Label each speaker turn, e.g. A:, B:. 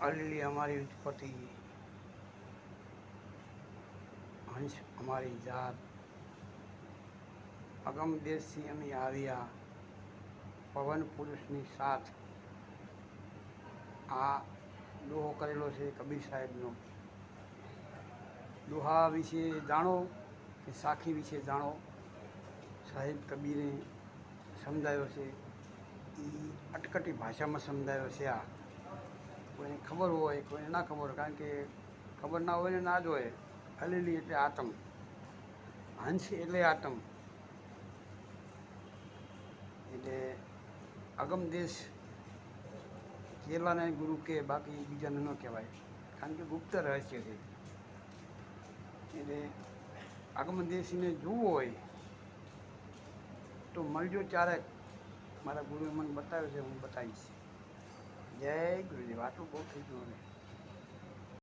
A: અલીલી અમારી ઉત્પત્તિ, હંસ અમારી જાત, અગમ દેશથી અમે આવ્યા, પવન પુરુષની સાથ. આ દોહો કરેલો છે કબીર સાહેબનો. દોહા વિશે જાણો કે સાખી વિશે જાણો, સાહેબ કબીરે સમજાયો છે. એ અટકટી ભાષામાં સમજાયો છે. આ કોઈને ખબર હોય, કોઈને ના ખબર હોય, કારણ કે ખબર ના હોય ને ના જ હોય. અલીલી એટલે આતમ, હંસ એટલે આતમ, એટલે અગમ દેશ કેરલાના ગુરુ કે, બાકી બીજાને ન કહેવાય, કારણ કે ગુપ્ત રહસ્ય છે. એટલે આગમ દેશને જોવું હોય તો મળજો ચારેક. મારા ગુરુએ મને બતાવ્યો છે, હું બતાવીશ. જય ગુરુદેવ. આટલું બહુ થઈ ગયું હવે.